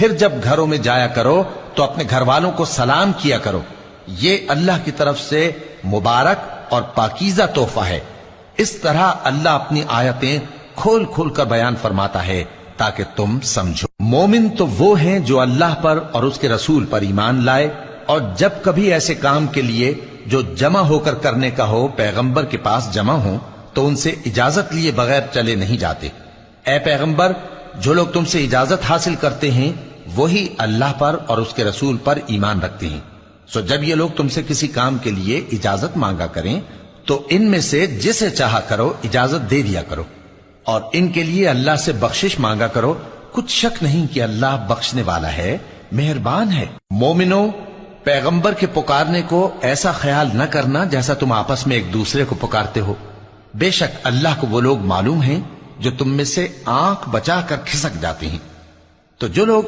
پھر جب گھروں میں جایا کرو تو اپنے گھر والوں کو سلام کیا کرو، یہ اللہ کی طرف سے مبارک اور پاکیزہ تحفہ ہے۔ اس طرح اللہ اپنی آیتیں کھول کھول کر بیان فرماتا ہے تاکہ تم سمجھو۔ مومن تو وہ ہیں جو اللہ پر اور اس کے رسول پر ایمان لائے، اور جب کبھی ایسے کام کے لیے جو جمع ہو کر کرنے کا ہو پیغمبر کے پاس جمع ہوں تو ان سے اجازت لیے بغیر چلے نہیں جاتے۔ اے پیغمبر، جو لوگ تم سے اجازت حاصل کرتے ہیں وہی اللہ پر اور اس کے رسول پر ایمان رکھتے ہیں، سو جب یہ لوگ تم سے کسی کام کے لیے اجازت مانگا کریں تو ان میں سے جسے چاہا کرو اجازت دے دیا کرو، اور ان کے لیے اللہ سے بخشش مانگا کرو، کچھ شک نہیں کہ اللہ بخشنے والا ہے، مہربان ہے۔ مومنو، پیغمبر کے پکارنے کو ایسا خیال نہ کرنا جیسا تم آپس میں ایک دوسرے کو پکارتے ہو، بے شک اللہ کو وہ لوگ معلوم ہیں جو تم میں سے آنکھ بچا کر کھسک جاتے ہیں۔ تو جو لوگ